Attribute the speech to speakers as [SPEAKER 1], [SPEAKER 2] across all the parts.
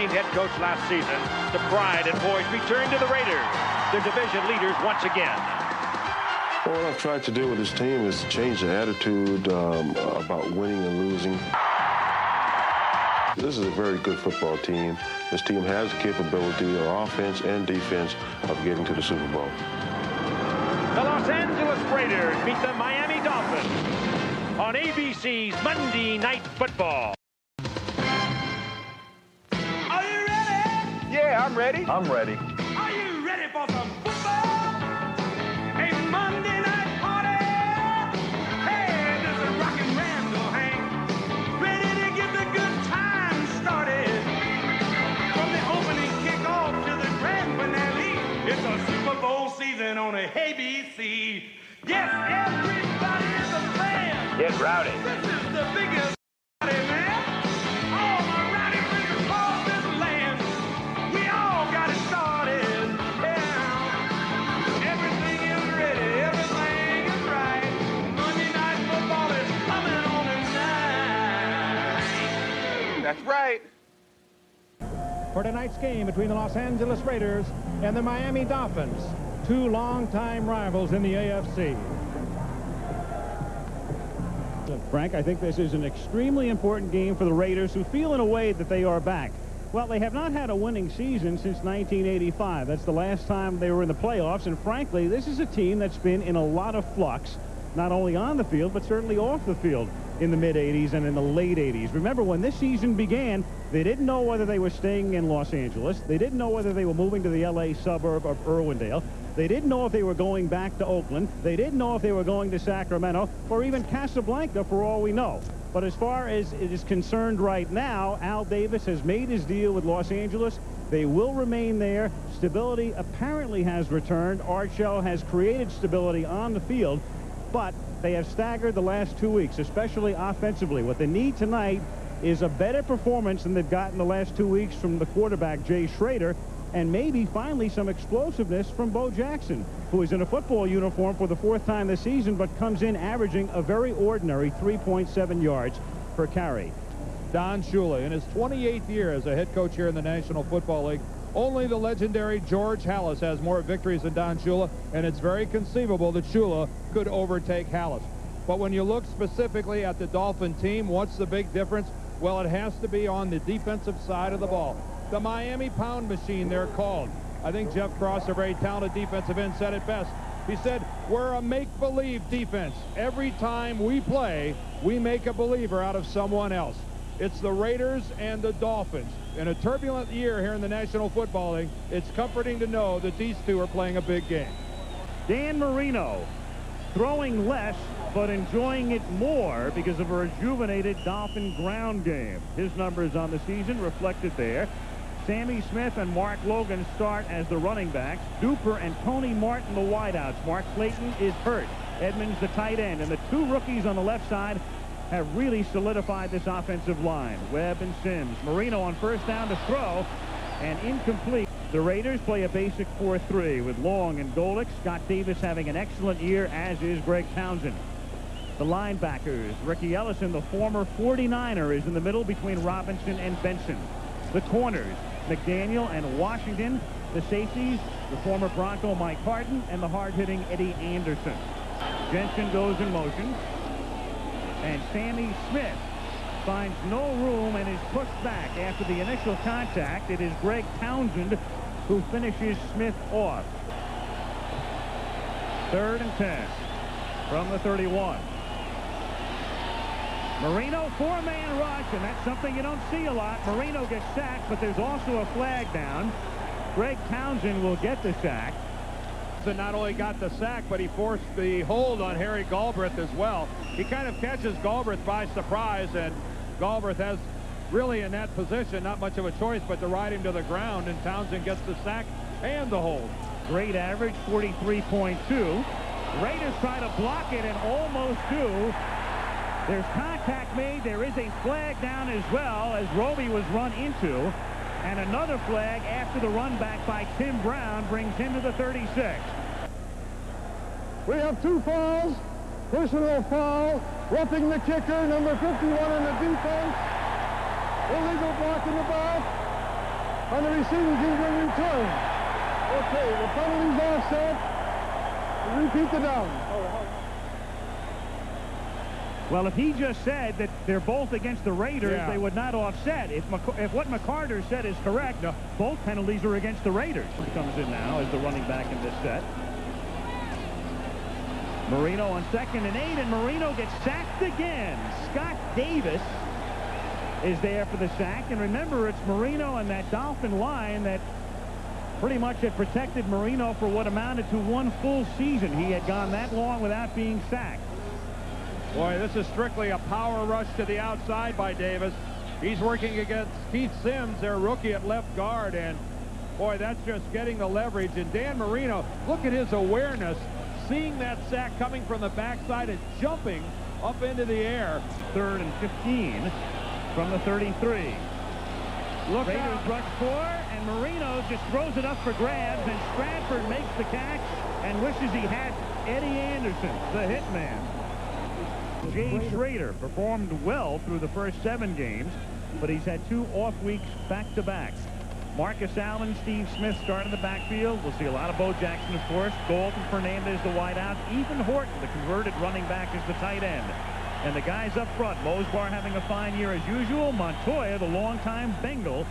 [SPEAKER 1] named head coach last season, the pride and poise return to the Raiders, their division leaders once again.
[SPEAKER 2] Well, what I've tried to do with this team is to change the attitude about winning and losing. This is a very good football team. This team has the capability on offense and defense of getting to the Super Bowl.
[SPEAKER 1] The Los Angeles Raiders beat the Miami Dolphins on ABC's Monday Night Football.
[SPEAKER 3] Are you ready?
[SPEAKER 4] Yeah, I'm ready.
[SPEAKER 5] I'm ready.
[SPEAKER 3] Are you ready for some football? A Monday night party? Hey, this is Rockin' Randall Hank. Ready to get the good time started. From the opening kickoff to the grand finale, it's a Super Bowl season on a ABC. Yes, everybody is a fan.
[SPEAKER 4] Get rowdy.
[SPEAKER 3] This is the biggest party, man. All my rowdy friends across this land. We all got it started. Yeah. Everything is ready. Everything is right. Monday Night Football is coming on tonight.
[SPEAKER 4] That's right.
[SPEAKER 6] For tonight's game between the Los Angeles Raiders and the Miami Dolphins, two longtime rivals in the AFC.
[SPEAKER 7] Frank, I think this is an extremely important game for the Raiders, who feel in a way that they are back. Well, they have not had a winning season since 1985. That's the last time they were in the playoffs, and frankly, this is a team that's been in a lot of flux, not only on the field, but certainly off the field in the mid-'80s and in the late 80s. Remember, when this season began, they didn't know whether they were staying in Los Angeles. They didn't know whether they were moving to the L.A. suburb of Irwindale. They didn't know if they were going back to Oakland. They didn't know if they were going to Sacramento or even Casablanca, for all we know. But as far as it is concerned right now, Al Davis has made his deal with Los Angeles. They will remain there. Stability apparently has returned. Art Shell has created stability on the field, but they have staggered the last 2 weeks, especially offensively. What they need tonight is a better performance than they've gotten the last 2 weeks from the quarterback, Jay Schrader, and maybe finally some explosiveness from Bo Jackson, who is in a football uniform for the 4th time this season, but comes in averaging a very ordinary 3.7 yards per carry.
[SPEAKER 8] Don Shula, in his 28th year as a head coach here in the National Football League, only the legendary George Halas has more victories than Don Shula, and it's very conceivable that Shula could overtake Halas. But when you look specifically at the Dolphin team, what's the big difference? Well, it has to be on the defensive side of the ball. The Miami Pound Machine, they're called. I think Jeff Cross, a very talented defensive end, said it best. He said, we're a make-believe defense. Every time we play, we make a believer out of someone else. It's the Raiders and the Dolphins. In a turbulent year here in the National Football League, it's comforting to know that these two are playing a big game.
[SPEAKER 7] Dan Marino, throwing less, but enjoying it more because of a rejuvenated Dolphin ground game. His numbers on the season reflected there. Sammy Smith and Mark Logan start as the running backs. Duper and Tony Martin the wideouts. Mark Clayton is hurt. Edmonds the tight end. And the two rookies on the left side have really solidified this offensive line. Webb and Sims. Marino on first down to throw, and incomplete. The Raiders play a basic 4-3 with Long and Golick. Scott Davis having an excellent year, as is Greg Townsend. The linebackers, Ricky Ellison, the former 49er, is in the middle between Robinson and Benson. The corners, McDaniel and Washington. The safeties, the former Bronco Mike Harden and the hard-hitting Eddie Anderson. Jensen goes in motion, and Sammy Smith finds no room and is pushed back after the initial contact. It is Greg Townsend who finishes Smith off. 3rd and 10 from the 31. Marino, 4-man rush, and that's something you don't see a lot. Marino gets sacked, but there's also a flag down. Greg Townsend will get the sack.
[SPEAKER 8] So not only got the sack, but he forced the hold on Harry Galbraith as well. He kind of catches Galbraith by surprise, and Galbraith has really in that position not much of a choice but to ride him to the ground, and Townsend gets the sack and the hold.
[SPEAKER 7] Great average, 43.2. Raiders try to block it and almost do. There's contact made. There is a flag down as well, as Roby was run into. And another flag after the run back by Tim Brown brings him to the 36.
[SPEAKER 9] We have 2 fouls. Personal foul, roughing the kicker, number 51 in the defense. Illegal block in the box. And the receiving team will return. Okay, the penalty's offset. Repeat the down.
[SPEAKER 7] Well, if he just said that they're both against the Raiders, they would not offset. If what McCarter said is correct, both penalties are against the Raiders. He comes in now as the running back in this set. Marino on 2nd and 8, and Marino gets sacked again. Scott Davis is there for the sack, and remember, it's Marino and that Dolphin line that pretty much had protected Marino for what amounted to 1 full season. He had gone that long without being sacked.
[SPEAKER 8] Boy, this is strictly a power rush to the outside by Davis. He's working against Keith Sims, their rookie at left guard, and boy, that's just getting the leverage. And Dan Marino, look at his awareness, seeing that sack coming from the backside and jumping up into the air.
[SPEAKER 7] 3rd and 15 from the 33.
[SPEAKER 8] Look
[SPEAKER 7] Raiders
[SPEAKER 8] out.
[SPEAKER 7] rush 4, and Marino just throws it up for grabs, and Stratford makes the catch and wishes he had Eddie Anderson, the hitman. Jay Schrader performed well through the first 7 games, but he's had 2 off weeks back-to-back. Marcus Allen, Steve Smith start in the backfield. We'll see a lot of Bo Jackson, of course. Dalton Fernandez, the wideout. Ethan Horton, the converted running back, is the tight end. And the guys up front, Mosbar having a fine year as usual. Montoya, the longtime Bengal,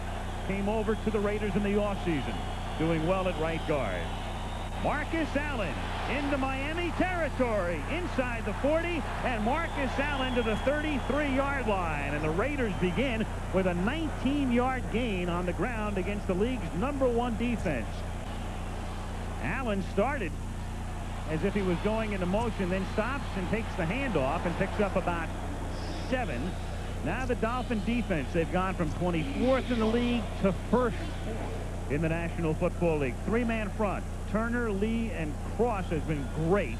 [SPEAKER 7] came over to the Raiders in the offseason, doing well at right guard. Marcus Allen into Miami territory, inside the 40, and Marcus Allen to the 33-yard line. And the Raiders begin with a 19-yard gain on the ground against the league's #1 defense. Allen started as if he was going into motion, then stops and takes the handoff and picks up about 7. Now the Dolphin defense, they've gone from 24th in the league to 1st in the National Football League. 3-man front. Turner, Lee, and Cross has been great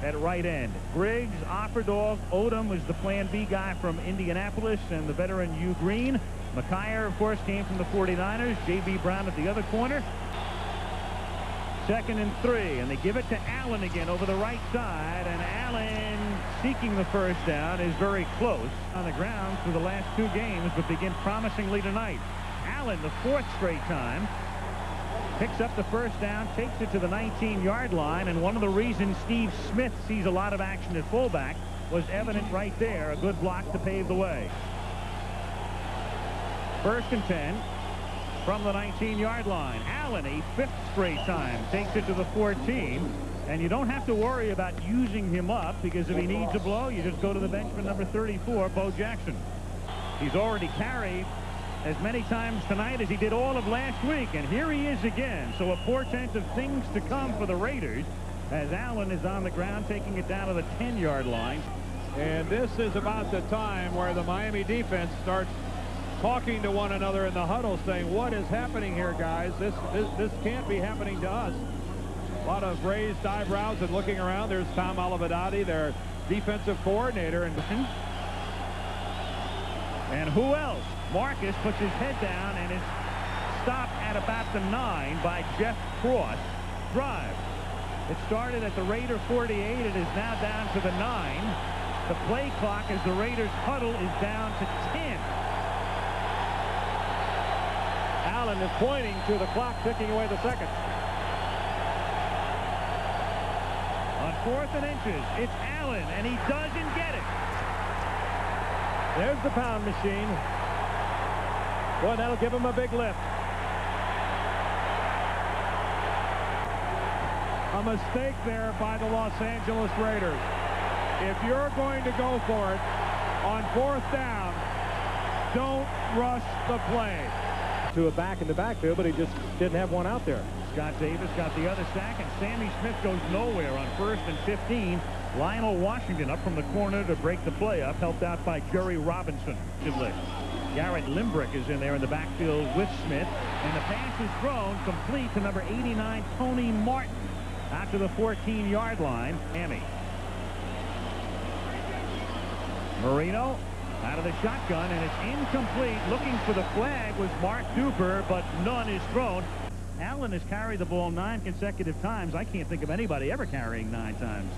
[SPEAKER 7] at right end. Griggs, Offerdorf, Odom was the plan B guy from Indianapolis, and the veteran Hugh Green. McKyer, of course, came from the 49ers. J.B. Brown at the other corner. 2nd and 3, and they give it to Allen again over the right side, and Allen, seeking the first down, is very close on the ground through the last 2 games, but begin promisingly tonight. Allen, the 4th straight time, picks up the first down, takes it to the 19-yard line, and one of the reasons Steve Smith sees a lot of action at fullback was evident right there, a good block to pave the way. 1st and 10 from the 19-yard line. Allen, a 5th straight time, takes it to the 14, and you don't have to worry about using him up, because if he needs a blow, you just go to the bench for number 34, Bo Jackson. He's already carried as many times tonight as he did all of last week, and here he is again. So a portent of things to come for the Raiders as Allen is on the ground, taking it down to the 10-yard line.
[SPEAKER 8] And this is about the time where the Miami defense starts talking to one another in the huddle, saying, what is happening here, guys? This can't be happening to us. A lot of raised eyebrows and looking around. There's Tom Olivadotti, their defensive coordinator.
[SPEAKER 7] And who else? Marcus puts his head down and is stopped at about the 9 by Jeff Cross. Drive. It started at the Raider 48. It is now down to the 9. The play clock as the Raiders huddle is down to 10.
[SPEAKER 6] Allen is pointing to the clock ticking away the seconds.
[SPEAKER 7] On 4th and inches, it's Allen, and he doesn't get it.
[SPEAKER 6] There's the pound machine. Boy, that'll give him a big lift.
[SPEAKER 8] A mistake there by the Los Angeles Raiders. If you're going to go for it on 4th down, don't rush the play.
[SPEAKER 6] To a back in the backfield, but he just didn't have one out there.
[SPEAKER 7] Scott Davis got the other sack, and Sammy Smith goes nowhere on 1st and 15. Lionel Washington up from the corner to break the play up, helped out by Jerry Robinson. Garrett Limbrick is in there in the backfield with Smith, and the pass is thrown complete to number 89, Tony Martin, out to the 14-yard line. Miami. Marino out of the shotgun, and it's incomplete. Looking for the flag was Mark Duper, but none is thrown. Allen has carried the ball 9 consecutive times. I can't think of anybody ever carrying 9 times.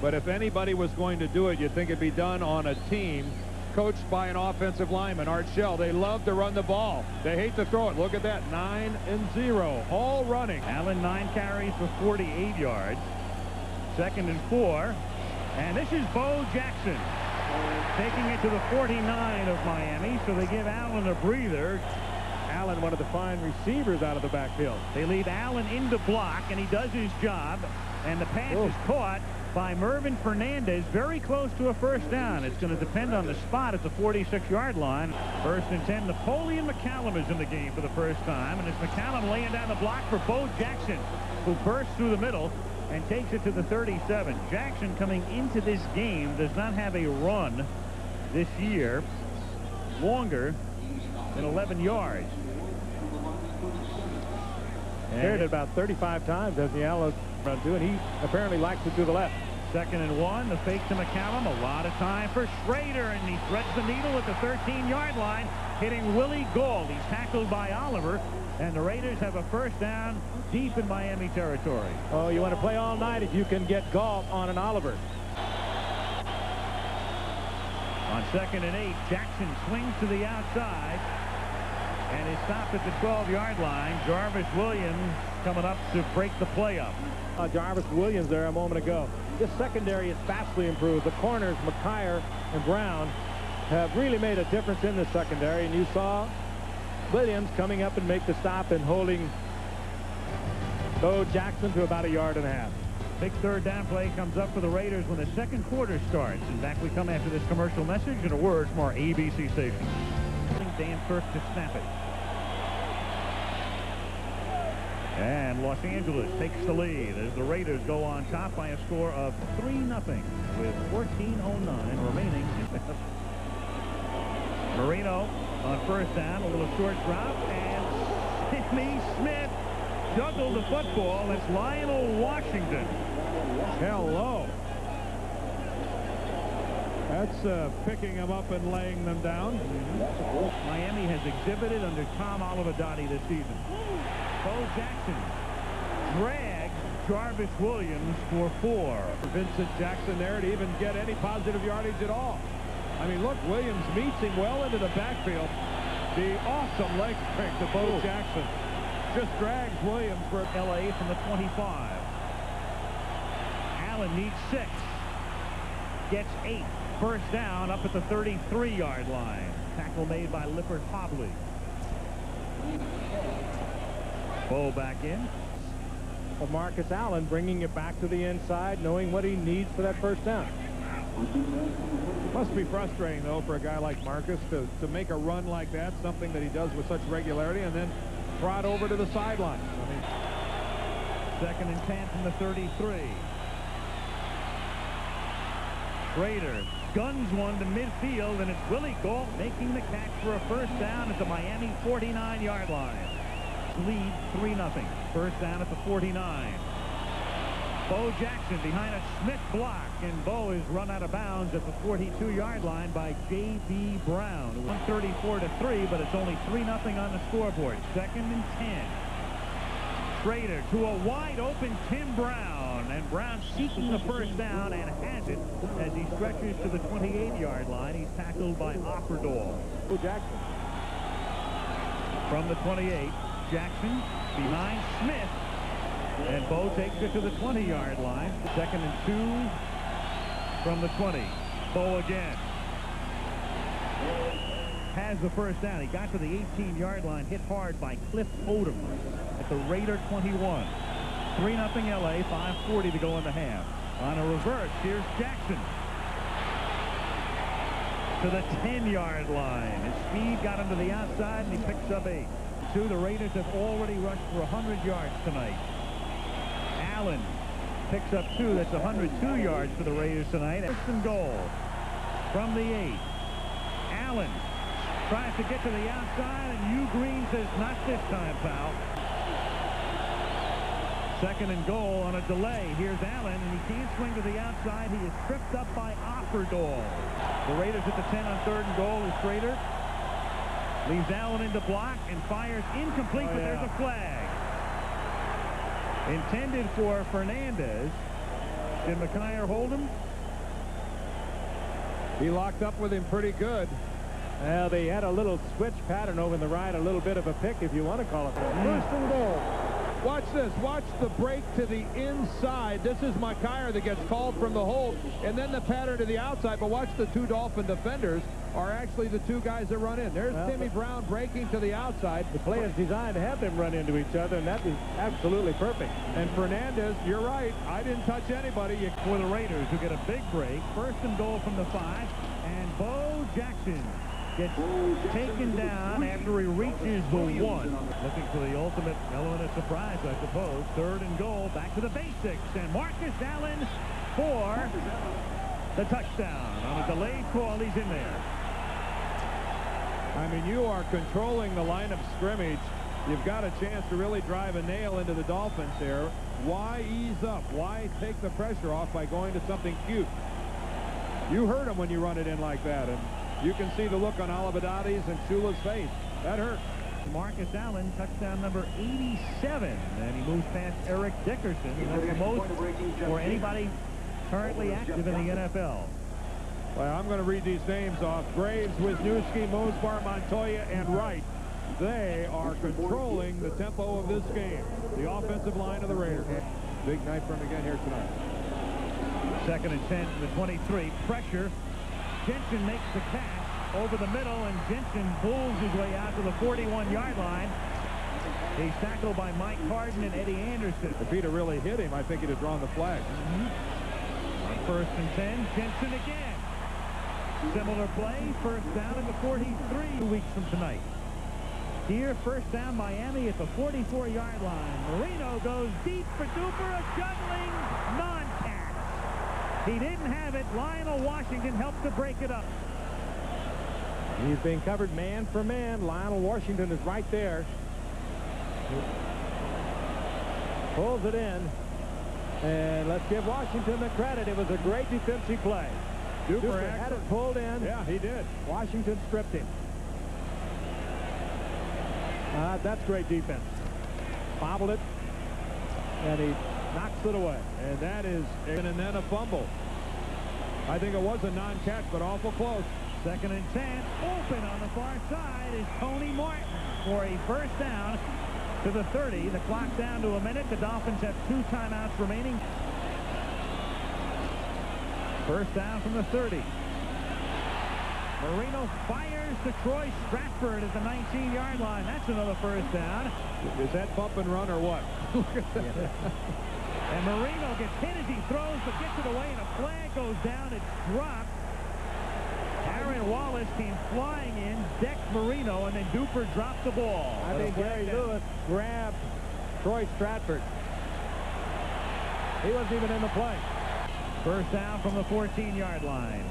[SPEAKER 8] But if anybody was going to do it, you'd think it'd be done on a team coached by an offensive lineman, Art Shell. They love to run the ball. They hate to throw it. Look at that, 9-0, all running.
[SPEAKER 7] Allen 9 carries for 48 yards. 2nd and 4. And this is Bo Jackson taking it to the 49 of Miami, so they give Allen a breather.
[SPEAKER 6] Allen, one of the fine receivers out of the backfield.
[SPEAKER 7] They leave Allen into block, and he does his job. And the pass is caught by Mervin Fernandez, very close to a first down. It's going to depend on the spot at the 46-yard line. 1st and 10. Napoleon McCallum is in the game for the first time, and it's McCallum laying down the block for Bo Jackson, who bursts through the middle and takes it to the 37. Jackson, coming into this game, does not have a run this year longer than 11 yards.
[SPEAKER 6] Carried it about 35 times as the Allen run to, and he apparently likes it to the left.
[SPEAKER 7] 2nd and 1. The fake to McCallum. A lot of time for Schrader, and he threads the needle at the 13-yard line, hitting Willie Gault. He's tackled by Oliver, and the Raiders have a first down deep in Miami territory.
[SPEAKER 6] Oh, you want to play all night if you can get Gault on an Oliver.
[SPEAKER 7] On 2nd and 8, Jackson swings to the outside and is stopped at the 12-yard line. Jarvis Williams coming up to break the play up.
[SPEAKER 6] Jarvis Williams there a moment ago. This secondary is vastly improved. The corners, McKyer and Brown, have really made a difference in the secondary, and you saw Williams coming up and make the stop and holding Bo Jackson to about 1.5 yards.
[SPEAKER 7] Big 3rd down play comes up for the Raiders when the 2nd quarter starts. And back we come after this commercial message and a word from our ABC station. Dan Turk to snap it. And Los Angeles takes the lead as the Raiders go on top by a score of 3-0 with 14:09 remaining. Marino on 1st down, a little short drop, and Sidney Smith juggled the football. That's Lionel Washington.
[SPEAKER 8] Hello. That's picking them up and laying them down.
[SPEAKER 7] Miami has exhibited under Tom Olivadotti this season. Bo Jackson dragged Jarvis Williams for 4.
[SPEAKER 8] Vincent Jackson there to even get any positive yardage at all. I mean, look, Williams meets him well into the backfield. The awesome leg strength of Bo Jackson just drags Williams for
[SPEAKER 7] L.A. from the 25. Allen needs 6. Gets 8. First down up at the 33-yard line. Tackle made by Lippert Hobley. Bo back in.
[SPEAKER 6] Well, Marcus Allen bringing it back to the inside, knowing what he needs for that first down.
[SPEAKER 8] Must be frustrating, though, for a guy like Marcus to make a run like that, something that he does with such regularity, and then trot over to the sideline. I mean,
[SPEAKER 7] 2nd and 10 from the 33. Schrader guns one to midfield, and it's Willie Gault making the catch for a first down at the Miami 49-yard line. Lead 3-0. First down at the 49. Bo Jackson behind a Smith block, and Bo is run out of bounds at the 42-yard line by J.B. Brown. 134-3, but it's only 3-0 on the scoreboard. 2nd and 10. Schrader to a wide-open Tim Brown, and Brown seeking the first down and has it as he stretches to the 28-yard line. He's tackled by Offerdahl.
[SPEAKER 6] Bo Jackson.
[SPEAKER 7] From the 28, Jackson behind Smith, and Bo takes it to the 20-yard line. 2nd and 2 from the 20. Bo again. Has the first down. He got to the 18-yard line, hit hard by Cliff Odom at the Raider 21. 3-0 L.A., 5:40 to go in the half. On a reverse, here's Jackson to the 10-yard line. His speed got him to the outside, and he picks up 8. The Raiders have already rushed for 100 yards tonight. Allen picks up 2. That's 102 yards for the Raiders tonight. 1st and goal from the 8. Allen tries to get to the outside, and Hugh Green says, not this time, pal. 2nd and goal on a delay. Here's Allen, and he can't swing to the outside. He is tripped up by Offerdahl. The Raiders at the 10 on 3rd and goal is Schrader. Leaves Allen into block and fires incomplete, but there's a flag. Intended for Fernandez. Did McKyer hold him?
[SPEAKER 8] He locked up with him pretty good.
[SPEAKER 6] Well, they had a little switch pattern over in the right, a little bit of a pick, if you want to call it that.
[SPEAKER 9] First and goal.
[SPEAKER 8] Watch this. Watch the break to the inside. This is 𝐷𝐻𝐼𝑎 that gets called from the hold, and then the pattern to the outside. But watch the two Dolphin defenders are actually the two guys that run in. There's Timmy Brown breaking to the outside.
[SPEAKER 6] The play is designed to have them run into each other, and that is absolutely perfect.
[SPEAKER 8] And Fernandez, you're right. I didn't touch anybody.
[SPEAKER 7] For the Raiders, who get a big break. First and goal from the 5, and Bo Jackson gets taken down after he reaches the 1. Looking for the ultimate element of surprise, I suppose. Third and goal, back to the basics, and Marcus Allen for the touchdown. On a delayed call, he's in there.
[SPEAKER 8] I mean, you are controlling the line of scrimmage. You've got a chance to really drive a nail into the Dolphins here. Why ease up? Why take the pressure off by going to something cute? You hurt him when you run it in like that, and you can see the look on 𝘊𝑉𝑒𝐷𝐸's and Shula's face. That hurt.
[SPEAKER 7] Marcus Allen, touchdown number 87, and he moves past Eric Dickerson, and that's the most for anybody currently active in the NFL.
[SPEAKER 8] Well, I'm going to read these names off. Graves, Wisniewski, Mosbar, Montoya, and Wright. They are controlling the tempo of this game. The offensive line of the Raiders. Big night for him again here tonight.
[SPEAKER 7] Second and 10 from the 23. Pressure. Jensen makes the catch over the middle, and Jensen pulls his way out to the 41-yard line. He's tackled by Mike Harden and Eddie Anderson.
[SPEAKER 8] If he'd have really hit him, I think he'd have drawn the flag.
[SPEAKER 7] On first and 10, Jensen again. Similar play, first down at the 43 2 weeks from tonight. Here, first down, Miami at the 44-yard line. Marino goes deep for Duper, a juggling non-catch. He didn't have it. Lionel Washington helped to break it up.
[SPEAKER 6] He's being covered man for man. Lionel Washington is right there. Pulls it in. And let's give Washington the credit. It was a great defensive play. Duper had it pulled in.
[SPEAKER 8] Yeah, he did.
[SPEAKER 6] Washington stripped him. That's great defense. Bobbled it, and he knocks it away.
[SPEAKER 8] And that is, and then a fumble. I think it was a non-catch, but awful close.
[SPEAKER 7] Second and 10, open on the far side is Tony Martin for a first down to the 30. The clock down to a minute. The Dolphins have 2 timeouts remaining. First down from the 30. Marino fires to Troy Stratford at the 19-yard line. That's another first down.
[SPEAKER 8] Is that bump and run or what?
[SPEAKER 7] And Marino gets hit as he throws, but gets it away, and a flag goes down. It's dropped. Aaron Wallace came flying in, decked Marino, and then Duper dropped the ball.
[SPEAKER 6] I think Gary Lewis grabbed Troy Stratford. He wasn't even in the play.
[SPEAKER 7] First down from the 14-yard line.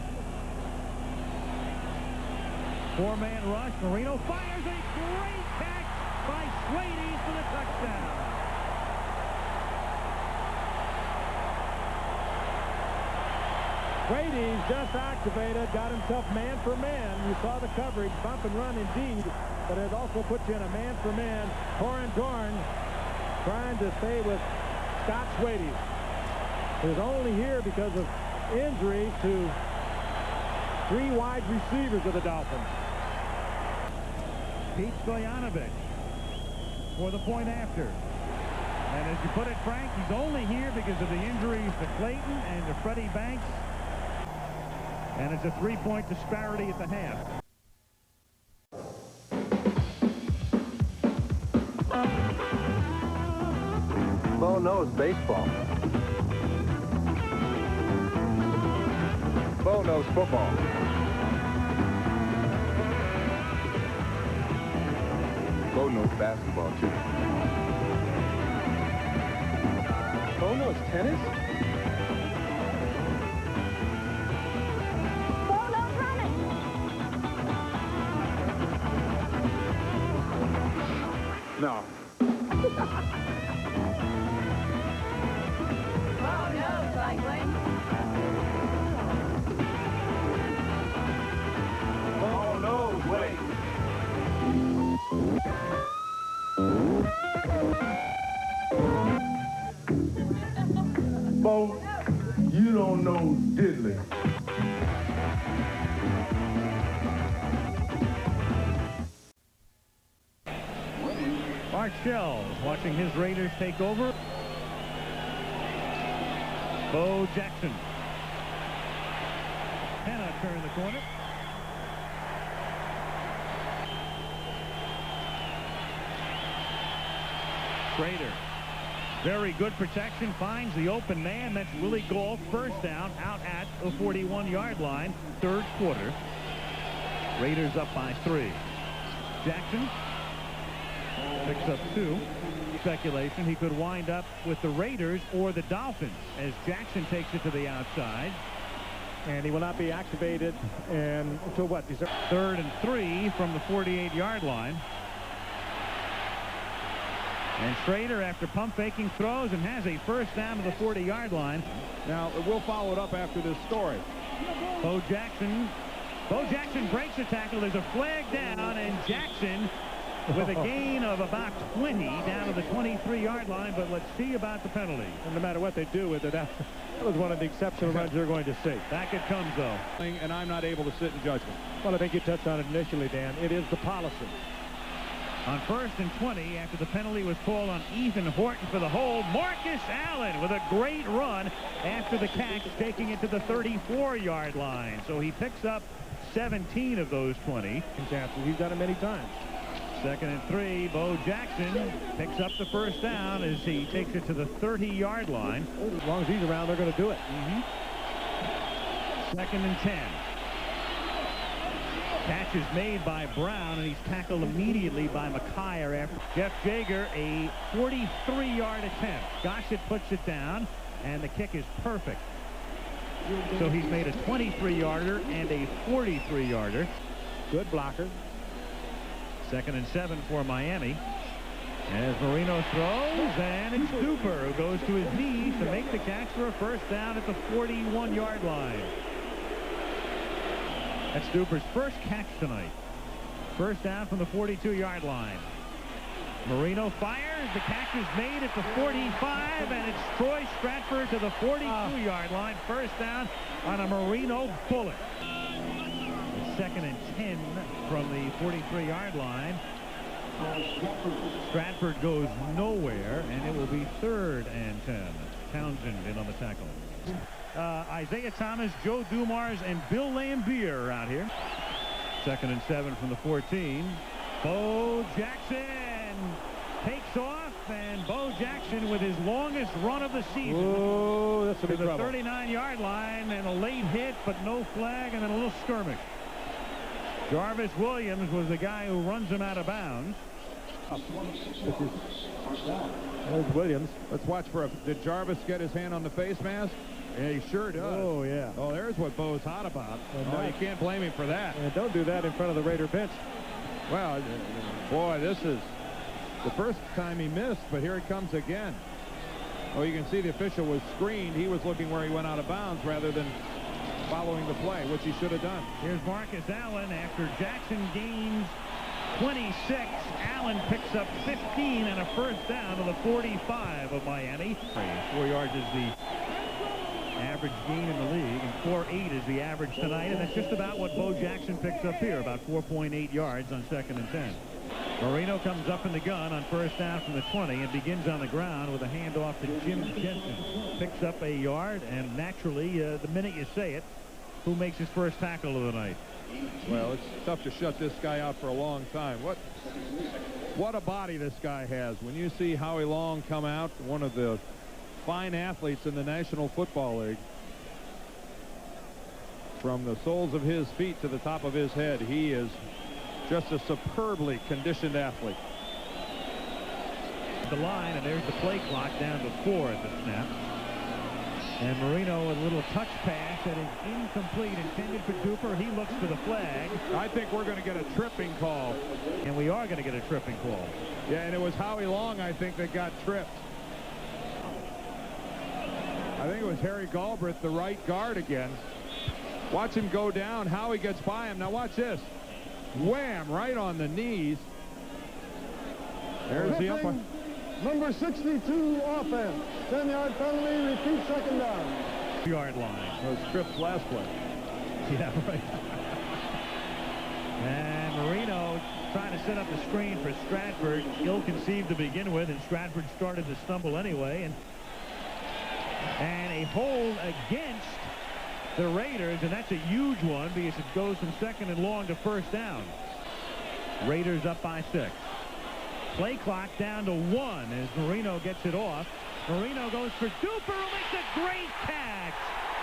[SPEAKER 7] 4-man rush. Marino fires a great catch by 𝘬𝑗 for the touchdown.
[SPEAKER 6] 𝘬𝑗 just activated, got himself man for man. You saw the coverage, bump and run indeed, but it also puts you in a man for man. Corin Dorn trying to stay with Scott 𝘬𝑗, who's only here because of injury to 3 wide receivers of the Dolphins.
[SPEAKER 7] Pete Stoyanovich for the point after. And as you put it, Frank, he's only here because of the injuries to Clayton and to Freddie Banks. And it's a 3-point disparity at the half.
[SPEAKER 4] Bo knows baseball. Bo knows football. Bo knows basketball, too. Bo knows tennis?
[SPEAKER 5] Bo knows running.
[SPEAKER 4] No.
[SPEAKER 5] Bo knows cycling.
[SPEAKER 4] Bo knows weight.
[SPEAKER 9] Bo, you don't know diddly.
[SPEAKER 7] Marshall watching his Raiders take over. Bo Jackson cannot turn the corner. Schrader, very good protection, finds the open man. That's Willie Gault. First down out at the 41-yard line. Third quarter. Raiders up by 3. Jackson picks up 2. Speculation he could wind up with the Raiders or the Dolphins as Jackson takes it to the outside.
[SPEAKER 6] And he will not be activated until what?
[SPEAKER 7] 3rd and 3 from the 48-yard line. And Schrader, after pump faking, throws and has a first down to the 40-yard line.
[SPEAKER 8] Now, we'll follow it up after this story.
[SPEAKER 7] Bo Jackson breaks the tackle. There's a flag down, and Jackson with a gain of about 20 down to the 23-yard line. But let's see about the penalty.
[SPEAKER 6] And no matter what they do with it, that was one of the exceptional runs you're going to see.
[SPEAKER 7] Back it comes, though.
[SPEAKER 8] And I'm not able to sit in judgment.
[SPEAKER 6] Well, I think you touched on it initially, Dan. It is the policy.
[SPEAKER 7] On 1st and 20, after the penalty was called on Ethan Horton for the hold, Marcus Allen with a great run after the catch, taking it to the 34-yard line. So he picks up 17 of those 20.
[SPEAKER 6] He's done it many times.
[SPEAKER 7] 2nd and 3, Bo Jackson picks up the first down as he takes it to the 30-yard line.
[SPEAKER 6] As long as he's around, they're going to do it.
[SPEAKER 7] 2nd and 10. Catch is made by Brown, and he's tackled immediately by McKyer after Jeff Jaeger, a 43-yard attempt. Gossett puts it down, and the kick is perfect. So he's made a 23-yarder and a 43-yarder.
[SPEAKER 6] Good blocker.
[SPEAKER 7] 2nd and 7 for Miami. As Marino throws, and it's Duper who goes to his knees to make the catch for a first down at the 41-yard line. That's Duper's first catch tonight. First down from the 42-yard line. Marino fires. The catch is made at the 45, and it's Troy Stratford to the 42-yard line. First down on a Marino bullet. 2nd and 10 from the 43-yard line. Stratford goes nowhere, and it will be 3rd and 10. Townsend in on the tackle. Isaiah Thomas, Joe Dumars, and Bill Lambier are out here. 2nd and 7 from the 14. Bo Jackson takes off, and Bo Jackson with his longest run of the season.
[SPEAKER 6] Oh, that's a big trouble.
[SPEAKER 7] To the 39-yard line, and a late hit, but no flag, and then a little skirmish. Jarvis Williams was the guy who runs him out of bounds.
[SPEAKER 6] There's Williams.
[SPEAKER 8] Let's watch for did Jarvis get his hand on the face mask? Yeah, he sure does.
[SPEAKER 6] Oh, yeah.
[SPEAKER 8] Oh, there's what Bo's hot about.
[SPEAKER 6] Oh,
[SPEAKER 8] you can't blame him for that.
[SPEAKER 6] And don't do that in front of the Raider bench.
[SPEAKER 8] Well, boy, this is the first time he missed, but here it comes again. Oh, you can see the official was screened. He was looking where he went out of bounds rather than following the play, which he should have done.
[SPEAKER 7] Here's Marcus Allen after Jackson gains 26. Allen picks up 15 and a first down to the 45 of Miami. 4 yards is the average gain in the league, and 4.8 is the average tonight, and that's just about what Bo Jackson picks up here, about 4.8 yards on 2nd and 10. Marino comes up in the gun on first down from the 20 and begins on the ground with a handoff to Jim Jensen. Picks up a yard, and naturally, the minute you say it, who makes his first tackle of the night?
[SPEAKER 8] Well, it's tough to shut this guy out for a long time. What a body this guy has. When you see Howie Long come out, one of the fine athletes in the National Football League, from the soles of his feet to the top of his head, he is just a superbly conditioned athlete.
[SPEAKER 7] The line, and there's the play clock down to 4 at the snap. And Marino with a little touch pass that is incomplete, intended for Duper. He looks for the flag.
[SPEAKER 8] I think we're going to get a tripping call.
[SPEAKER 7] And we are going to get a tripping call.
[SPEAKER 8] Yeah, and it was Howie Long, I think, that got tripped. I think it was Harry Galbraith, the right guard again. Watch him go down. Howie gets by him. Now watch this. Wham! Right on the knees. There's the umpire.
[SPEAKER 9] Number 62 offense. 10-yard penalty, repeat 2nd down.
[SPEAKER 7] Yard line.
[SPEAKER 8] Those trips last play.
[SPEAKER 7] Yeah, right. And Marino
[SPEAKER 6] Marino trying to set up the screen for Stratford. Ill-conceived to begin with, and Stratford started to stumble anyway. And a hold against the Raiders, and that's a huge one because it goes from 2nd and long to 1st down. Raiders up by 6. Play clock down to 1 as Marino gets it off. Marino goes for Duper, who makes a great catch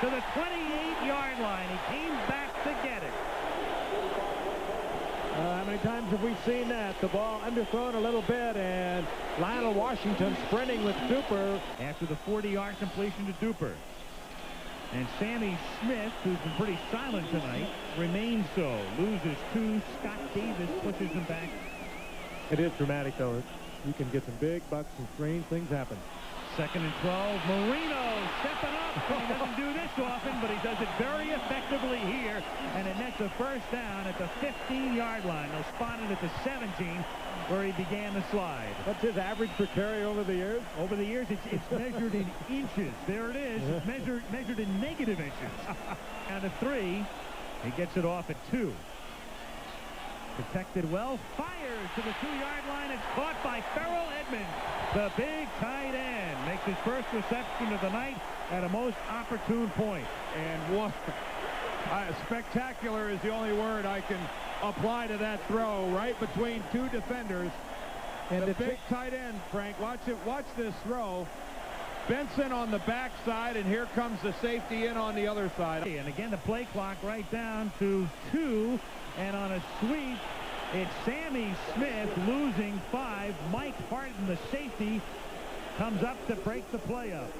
[SPEAKER 6] to the 28-yard line. He came back to get it.
[SPEAKER 10] How many times have we seen that? The ball underthrown a little bit, and Lionel Washington sprinting with Duper.
[SPEAKER 6] After the 40-yard completion to Duper. And Sammy Smith, who's been pretty silent tonight, remains so. Loses 2. Scott Davis pushes him back.
[SPEAKER 10] It is dramatic, though. You can get some big bucks and strange things happen.
[SPEAKER 6] 2nd and 12. Marino stepping up. He doesn't do this often, but he does it very effectively here. And it nets a 1st down at the 15-yard line. They'll spot it at the 17, where he began the slide.
[SPEAKER 10] What's his average per carry over the years?
[SPEAKER 6] Over the years, it's measured in inches. There it is. It's measured in negative inches. Down to 3. He gets it off at 2. Protected well. Fires to the 2-yard line. It's caught by Ferrell Edmonds. The big tight end makes his first reception of the night at a most opportune point.
[SPEAKER 8] And what spectacular is the only word I can apply to that throw, right between 2 defenders. And the big tight end, Frank, watch this throw. Benson on the backside, and here comes the safety in on the other side.
[SPEAKER 6] And again, the play clock right down to 2. And on a sweep, it's Sammy Smith losing 5. Mike Harden, the safety, comes up to break the play up.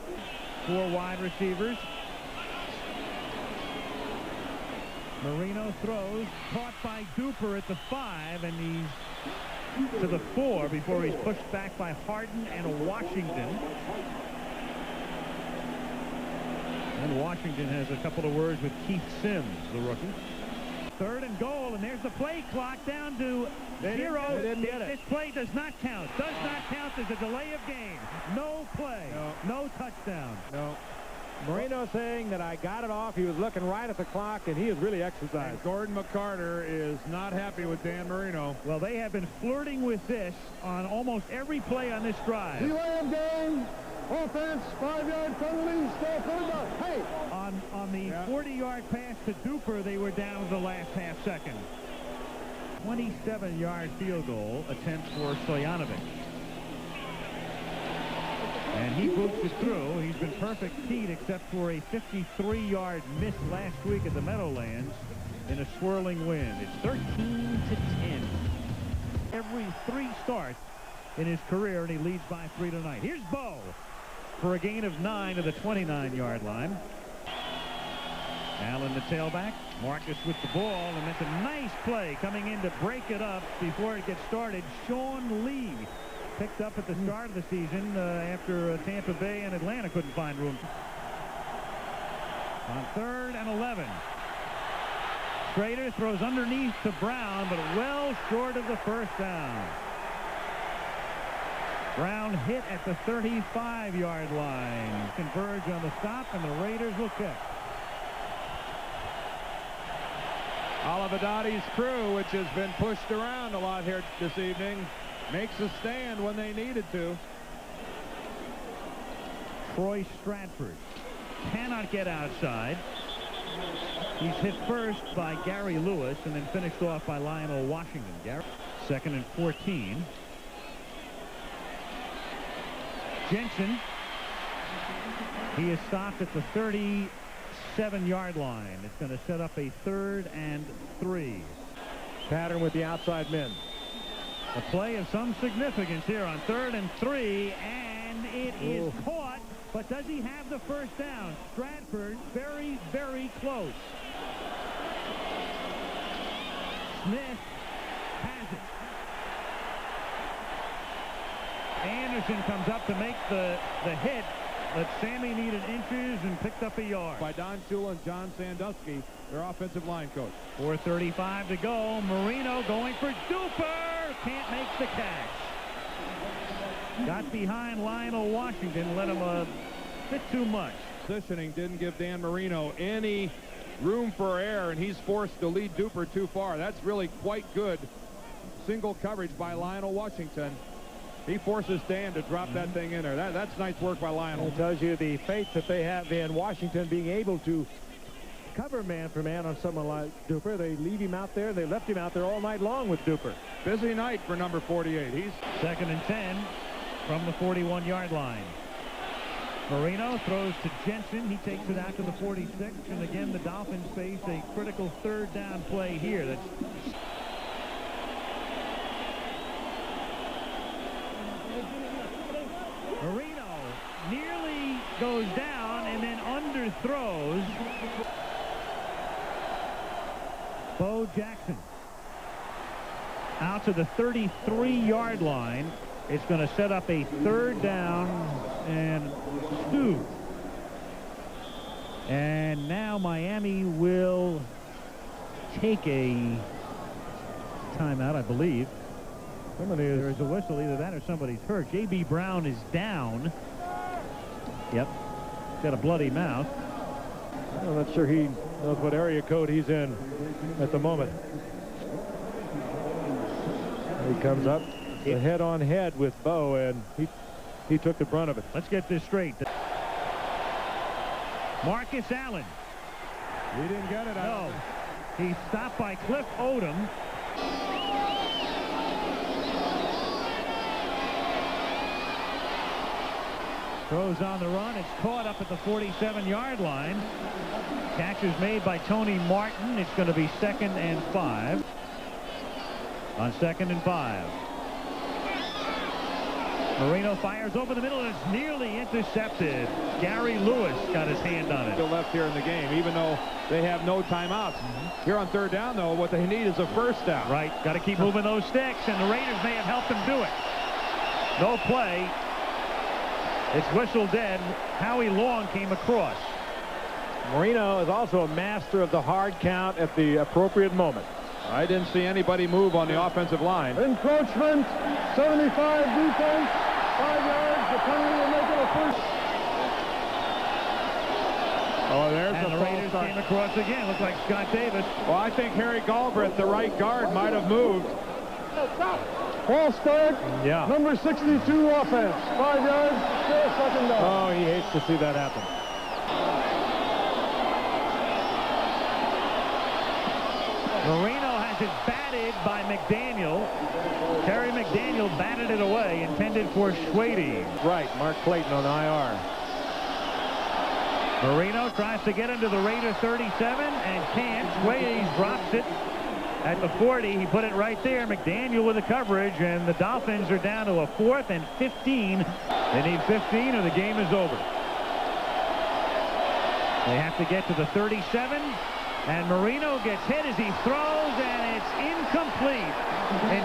[SPEAKER 6] 4 wide receivers. Marino throws, caught by Duper at the 5, and he's to the 4 before he's pushed back by Harden and Washington. And Washington has a couple of words with Keith Sims, the rookie. 3rd and goal, and there's the play clock down to 0. This play does not count. Does not count. There's a delay of game. No play. No touchdown.
[SPEAKER 10] No. Marino saying that I got it off. He was looking right at the clock, and he is really exercised.
[SPEAKER 8] And Gordon McCarter is not happy with Dan Marino.
[SPEAKER 6] Well, they have been flirting with this on almost every play on this drive.
[SPEAKER 9] Delay of game. Offense, 5-yard penalty, still 3rd down. Hey!
[SPEAKER 6] On the 40-yard pass to Duper, they were down to the last half second. 27-yard field goal attempt for Stojanovic. And he boots it through. He's been perfect Pete except for a 53-yard miss last week at the Meadowlands in a swirling wind. It's 13-10. Every 3 starts in his career, and he leads by 3 tonight. Here's Bo for a gain of 9 to the 29-yard line. Allen, the tailback. Marcus with the ball, and that's a nice play coming in to break it up before it gets started. Sean Lee picked up at the start of the season after Tampa Bay and Atlanta couldn't find room. On 3rd and 11. Schrader throws underneath to Brown, but well short of the 1st down. Brown hit at the 35-yard line. Converge on the stop, and the Raiders will kick.
[SPEAKER 8] Olivedotti's crew, which has been pushed around a lot here this evening, makes a stand when they needed to.
[SPEAKER 6] Troy Stratford cannot get outside. He's hit first by Gary Lewis and then finished off by Lionel Washington. Gary, 2nd and 14. Jensen, he is stopped at the 37-yard line. It's going to set up a 3rd and 3.
[SPEAKER 10] Pattern with the outside men.
[SPEAKER 6] A play of some significance here on 3rd and 3, and it is caught, but does he have the 1st down? Stratford very, very close. Smith has it. Anderson comes up to make the hit, but Sammy needed inches and picked up a yard.
[SPEAKER 8] By Don Shula and John Sandusky, their offensive line coach.
[SPEAKER 6] 4:35 to go. Marino going for Duper. Can't make the catch. Got behind Lionel Washington, let him a bit too much.
[SPEAKER 8] Positioning didn't give Dan Marino any room for error, and he's forced to lead Duper too far. That's really quite good single coverage by Lionel Washington. He forces Dan to drop that thing in there. That's nice work by Lionel.
[SPEAKER 6] It tells you the faith that they have in Washington being able to cover man for man on someone like Duper. They leave him out there. They left him out there all night long with Duper.
[SPEAKER 8] Busy night for number 48. He's
[SPEAKER 7] 2nd and 10 from the 41-yard line. Marino throws to Jensen. He takes it out to the 46. And again, the Dolphins face a critical 3rd down play here. That's Marino nearly goes down and then underthrows. Bo Jackson out to the 33-yard line. It's going to set up a 3rd down and 2. And now Miami will take a timeout, I believe. There is a whistle, either that or somebody's hurt. J.B. Brown is down. Yep. Got a bloody mouth.
[SPEAKER 6] I'm not sure he knows what area code he's in at the moment. He comes up head-on-head with Bo, and he took the brunt of it.
[SPEAKER 7] Let's get this straight. Marcus Allen.
[SPEAKER 8] He didn't get it.
[SPEAKER 7] No. He's stopped by Cliff Odom. Throws on the run. It's caught up at the 47-yard line. Catch is made by Tony Martin. It's going to be 2nd and 5. On 2nd and 5. Marino fires over the middle, and it's nearly intercepted. Gary Lewis got his hand on it.
[SPEAKER 8] Still left here in the game, even though they have no timeouts. Here on 3rd down, though, what they need is a 1st down.
[SPEAKER 7] Right. Got to keep moving those sticks, and the Raiders may have helped them do it. No play. It's whistled dead. Howie Long came across.
[SPEAKER 6] Marino is also a master of the hard count at the appropriate moment.
[SPEAKER 8] I didn't see anybody move on the offensive line.
[SPEAKER 9] Encroachment, 75 defense, 5 yards. The penalty will make it a 1st.
[SPEAKER 6] Oh, there's
[SPEAKER 7] And the Raiders came across again. Looks like Scott Davis.
[SPEAKER 8] Well, I think Harry Galbraith, the right guard, might have moved.
[SPEAKER 9] False start.
[SPEAKER 6] Yeah.
[SPEAKER 9] Number 62 offense. 5 yards. Still 2nd down.
[SPEAKER 6] Oh, he hates to see that happen.
[SPEAKER 7] Marino has it batted by McDaniel. Terry McDaniel batted it away, intended for Schwady.
[SPEAKER 6] Right, Mark Clayton on IR.
[SPEAKER 7] Marino tries to get into the Raider 37 and can't. Schwady drops it at the 40. He put it right there. McDaniel with the coverage, and the Dolphins are down to a 4th and 15. They need 15 or the game is over. They have to get to the 37. And Marino gets hit as he throws, and it's incomplete.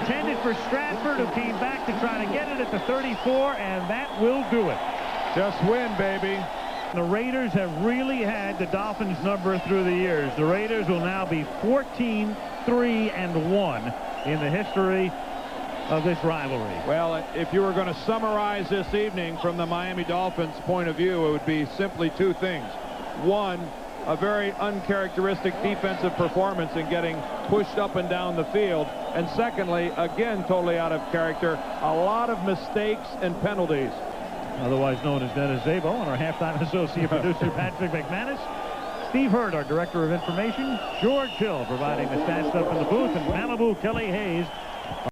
[SPEAKER 7] Intended for Stratford, who came back to try to get it at the 34, and that will do it.
[SPEAKER 8] Just win, baby.
[SPEAKER 7] The Raiders have really had the Dolphins' number through the years. The Raiders will now be 14-3-1 in the history of this rivalry.
[SPEAKER 8] Well, if you were going to summarize this evening from the Miami Dolphins' point of view, it would be simply 2 things. One, a very uncharacteristic defensive performance in getting pushed up and down the field. And secondly, again, totally out of character, a lot of mistakes and penalties.
[SPEAKER 7] Otherwise known as Dennis Zabo, and our halftime associate producer Patrick McManus. Steve Hurd, our director of information. George Hill providing the stats stuff in the booth, and Malibu Kelly Hayes